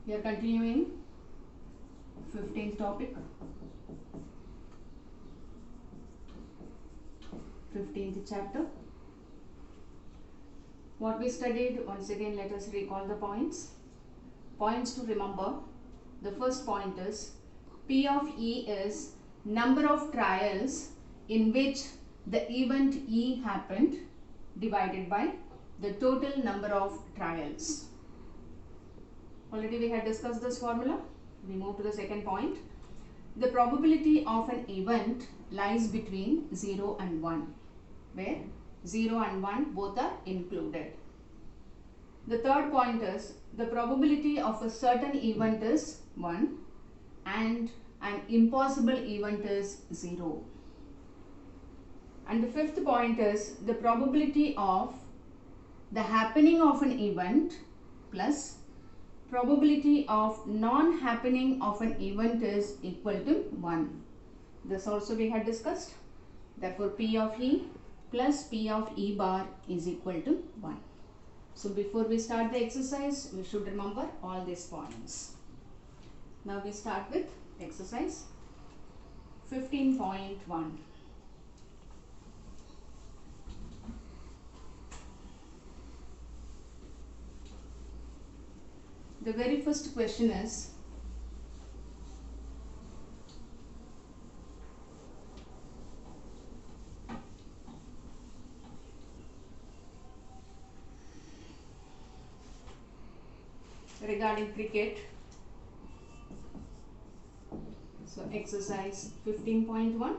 We are continuing 15th topic. 15th chapter. What we studied, once again let us recall the points. Points to remember. The first point is P of E is number of trials in which the event E happened divided by the total number of trials. Already we had discussed this formula. We move to the second point. The probability of an event lies between 0 and 1, where 0 and 1 both are included. The third point is the probability of a certain event is 1 and an impossible event is 0. And the fifth point is the probability of the happening of an event plus probability of non-happening of an event is equal to 1. This also we had discussed. Therefore, P of E plus P of E bar is equal to 1. So, before we start the exercise, we should remember all these points. Now, we start with exercise 15.1. The very first question is regarding cricket. So exercise 15.1,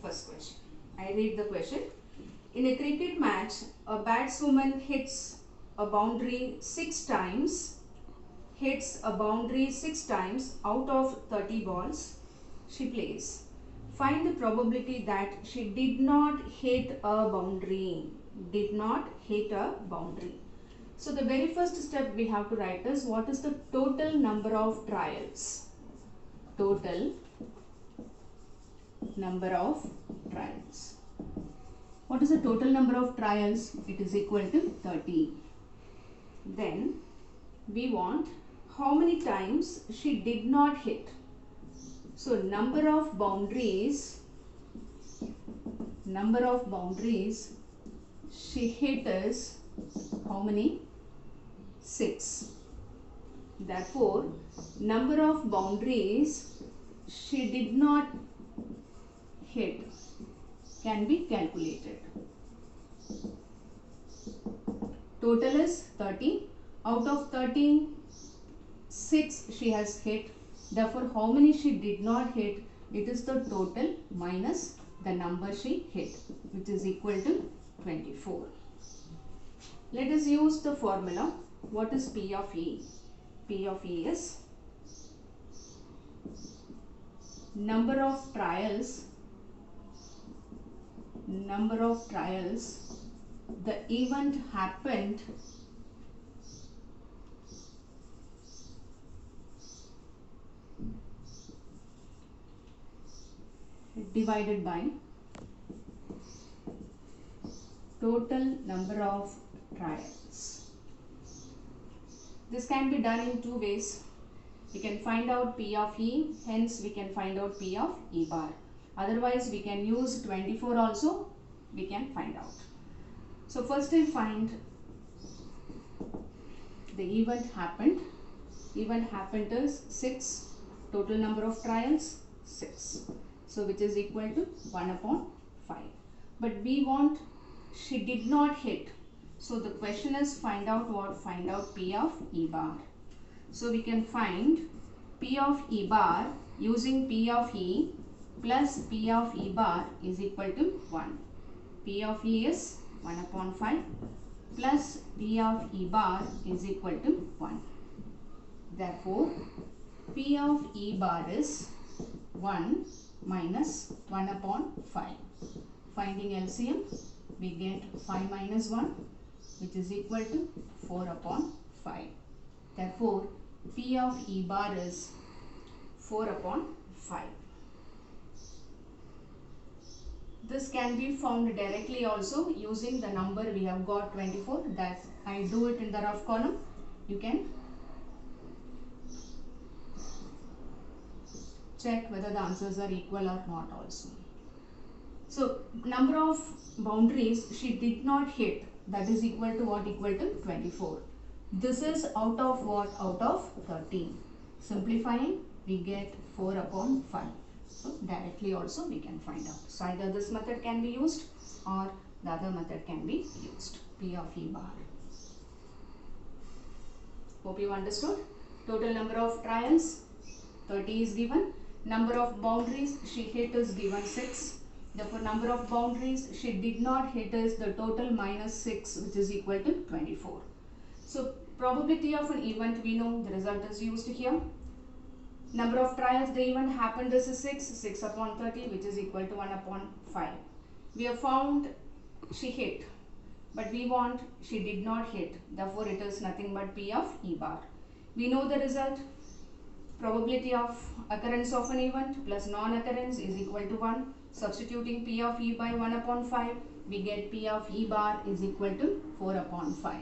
first question. I read the question. In a cricket match, a batswoman hits a boundary 6 times out of 30 balls she plays. Find the probability that she did not hit a boundary. So the very first step we have to write is what is the total number of trials. Total number of trials. What is the total number of trials? It is equal to 30. Then we want how many times she did not hit. So number of boundaries she hit is how many? 6. Therefore, number of boundaries she did not hit can be calculated. Total is 30. Out of 30, 6 she has hit. Therefore, how many she did not hit? It is the total minus the number she hit, which is equal to 24. Let us use the formula. What is P of E? P of E is number of trials the event happened divided by total number of trials. This can be done in two ways. We can find out P of E, hence we can find out P of E bar. Otherwise, we can use 24 also, we can find out. So first I find the event happened. Event happened is 6. Total number of trials 6. So which is equal to 1 upon 5. But we want she did not hit. So the question is find out what? Find out P of E bar. So we can find P of E bar using P of E plus P of E bar is equal to 1. P of E is 1 upon 5 plus P of E bar is equal to 1. Therefore, P of E bar is 1 minus 1 upon 5. Finding LCM, we get 5 minus 1, which is equal to 4 upon 5. Therefore, P of E bar is 4 upon 5. This can be found directly also using the number we have got 24. That I do it in the rough column. You can check whether the answers are equal or not also. So number of boundaries she did not hit, that is equal to what? Equal to 24. This is out of what? Out of 13. Simplifying, we get 4 upon 5. So directly also we can find out. So either this method can be used or the other method can be used. P of E bar. Hope you understood. Total number of trials 30 is given. Number of boundaries she hit is given 6. Therefore number of boundaries she did not hit is the total minus 6, which is equal to 24. So probability of an event, we know the result is used here. Number of trials the event happened is 6 upon 30, which is equal to 1 upon 5. We have found she hit, but we want she did not hit. Therefore it is nothing but P of E bar. We know the result. Probability of occurrence of an event plus non-occurrence is equal to 1. Substituting P of E by 1 upon 5, we get P of E bar is equal to 4 upon 5.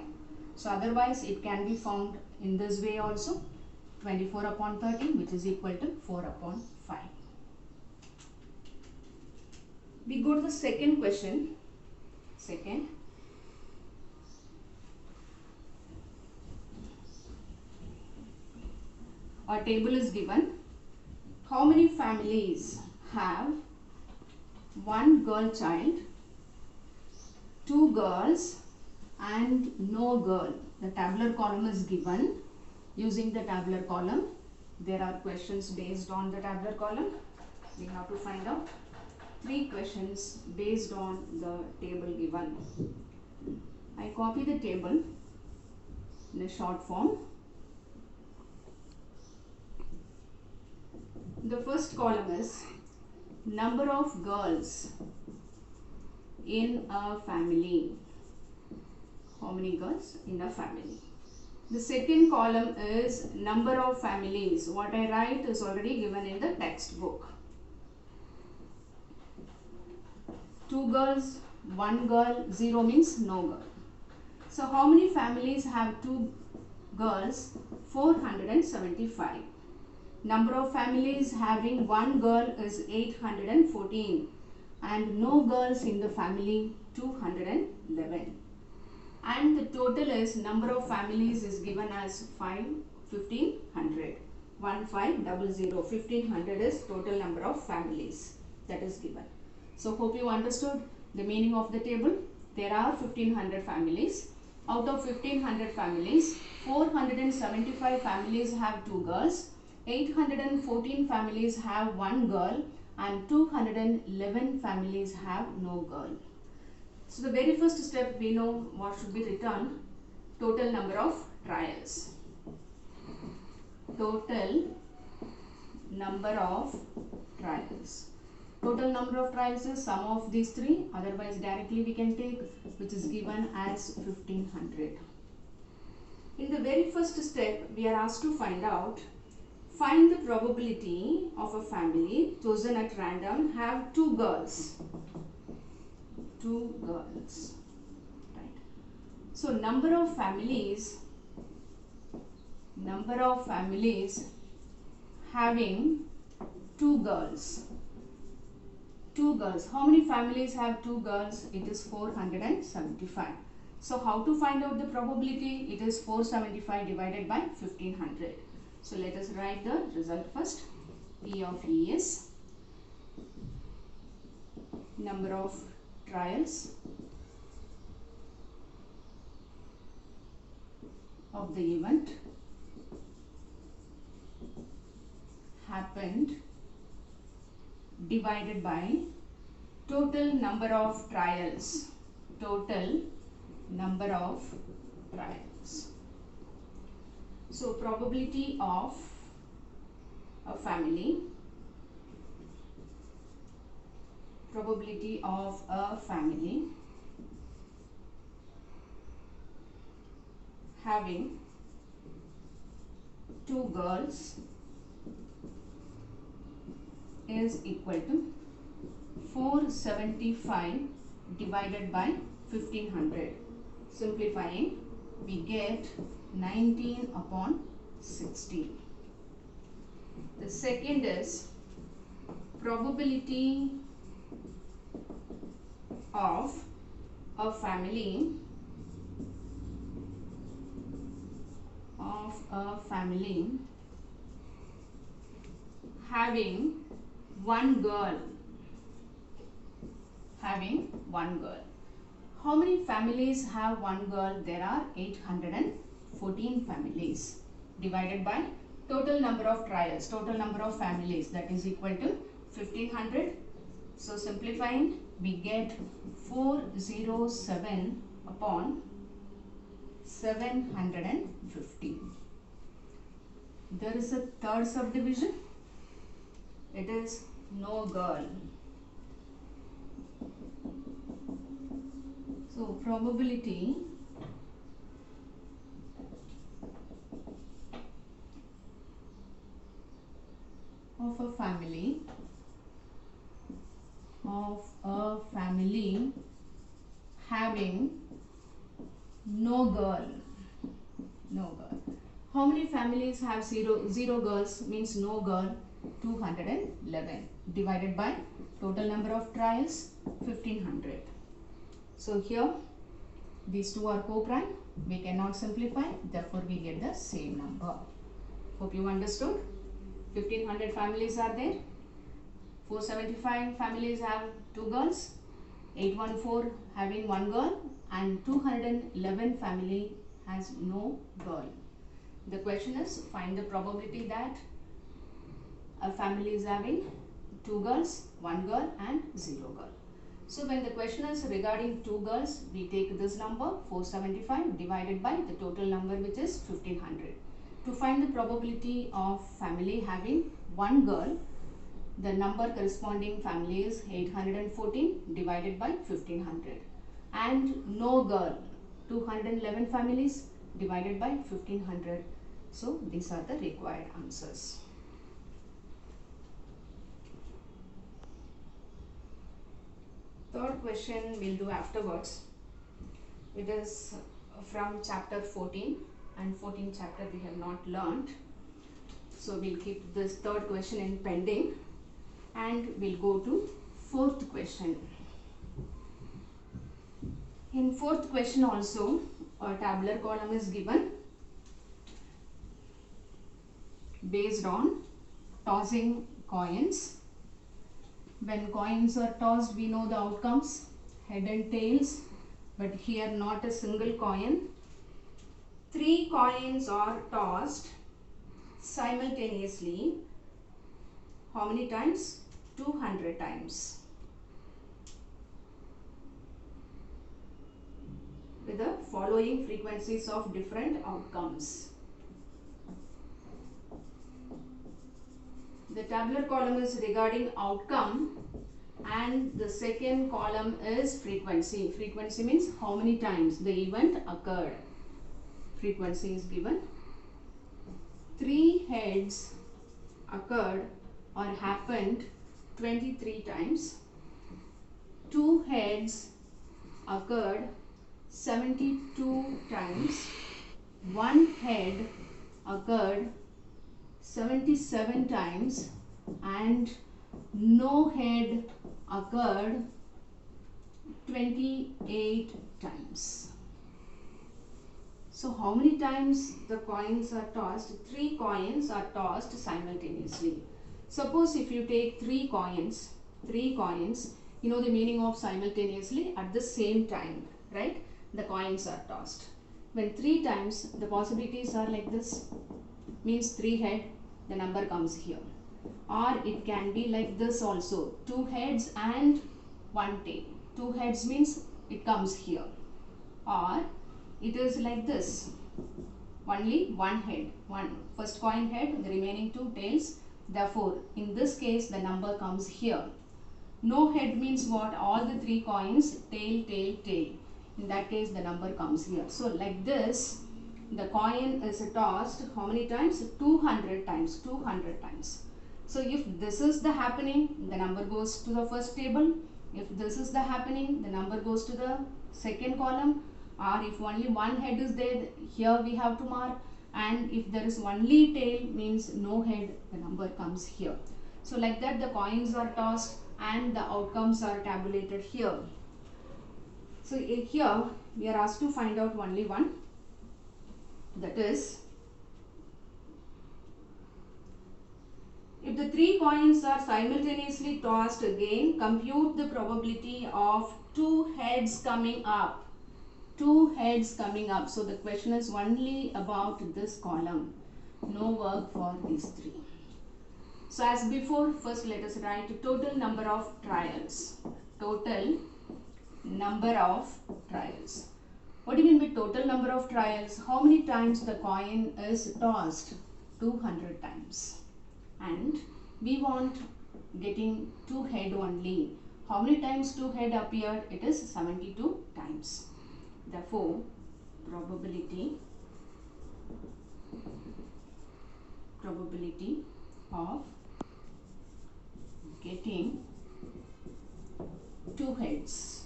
So otherwise it can be found in this way also. 24 upon 30, which is equal to 4 upon 5. We go to the second question. Second. A table is given. How many families have one girl child, two girls and no girl? The tabular column is given. Using the tabular column, there are questions based on the tabular column. We have to find out 3 questions based on the table given. I copy the table in a short form. The first column is number of girls in a family. How many girls in a family? The second column is number of families. What I write is already given in the textbook. 2 girls, 1 girl, 0 means no girl. So how many families have 2 girls? 475. Number of families having 1 girl is 814 and no girls in the family 211. And the total is number of families is given as 1500. 1500. 1500 is total number of families that is given. So hope you understood the meaning of the table. There are 1500 families. Out of 1500 families, 475 families have 2 girls, 814 families have 1 girl and 211 families have no girl. So the very first step, we know what should be written. Total number of trials. Total number of trials. Total number of trials is sum of these 3. Otherwise directly we can take, which is given as 1500. In the very first step, we are asked to find out, find the probability of a family chosen at random have 2 girls. 2 girls, right? So number of families having 2 girls. 2 girls. How many families have 2 girls? It is 475. So how to find out the probability? It is 475 divided by 1500. So let us write the result first. P of E is number of trials of the event happened divided by total number of trials. Total number of trials. So probability of a family having 2 girls is equal to 475 divided by 1500. Simplifying, we get 19 upon 16. The second is probability of a family having one girl. How many families have one girl? There are 814 families divided by total number of trials, total number of families, that is equal to 1500. So simplifying, we get 407 upon 750. There is a third subdivision. It is no girl. So probability of a family having no girl. How many families have zero girls? Means no girl. 211 divided by total number of trials 1500. So here these two are co-prime. We cannot simplify. Therefore we get the same number. Hope you understood. 1500 families are there. 475 families have two girls. 814 having one girl, and 211 family has no girl. The question is, find the probability that a family is having two girls, one girl and zero girl. So when the question is regarding two girls, we take this number 475 divided by the total number, which is 1500. To find the probability of family having one girl, the number corresponding family is 814 divided by 1500, and no girl 211 families divided by 1500. So these are the required answers. Third question we'll do afterwards. It is from chapter 14, and 14th chapter we have not learnt. So we'll keep this third question in pending, and we'll go to fourth question. In fourth question also a tabular column is given based on tossing coins. When coins are tossed, we know the outcomes, head and tails, but here not a single coin. 3 coins are tossed simultaneously. How many times? 200 times. With the following frequencies of different outcomes. The tabular column is regarding outcome, and the second column is frequency. Frequency means how many times the event occurred. Frequency is given. 3 heads occurred or happened 23 times. 2 heads occurred 72 times. 1 head occurred 77 times, and no head occurred 28 times. So how many times the coins are tossed? 3 coins are tossed simultaneously. Suppose if you take 3 coins, you know the meaning of simultaneously, at the same time, right? The coins are tossed. When 3 times, the possibilities are like this. Means 3 head, the number comes here. Or it can be like this also, 2 heads and 1 tail. 2 heads means it comes here. Or it is like this, only 1 head, first coin head, the remaining 2 tails. Therefore in this case the number comes here. No head means what? All the 3 coins, tail, tail, tail. In that case the number comes here. So like this, the coin is tossed how many times? 200 times. 200 times. So if this is the happening, the number goes to the first table. If this is the happening, the number goes to the second column. Or if only 1 head is there, here we have to mark. And if there is only tail, means no head, the number comes here. So like that the coins are tossed and the outcomes are tabulated here. So here we are asked to find out only one, that is, if the 3 coins are simultaneously tossed again, compute the probability of 2 heads coming up. 2 heads coming up. So the question is only about this column. No work for these 3. So as before, first let us write total number of trials. Total number of trials. What do you mean by total number of trials? How many times the coin is tossed? 200 times. And we want getting 2 head only. How many times 2 head appeared? It is 72 times. Therefore, probability of getting 2 heads,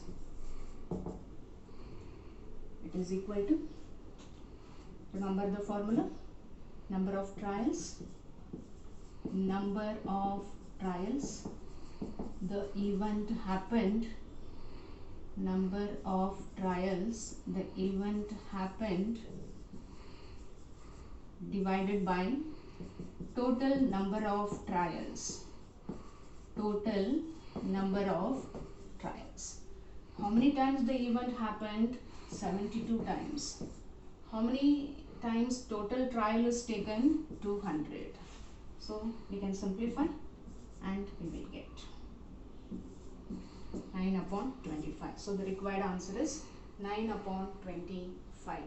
it is equal to, remember the formula, number of trials, the event happened, number of trials, the event happened, divided by total number of trials. Total number of trials. How many times the event happened? 72 times. How many times total trial is taken? 200. So we can simplify and we will get 9 upon 25. So the required answer is 9 upon 25.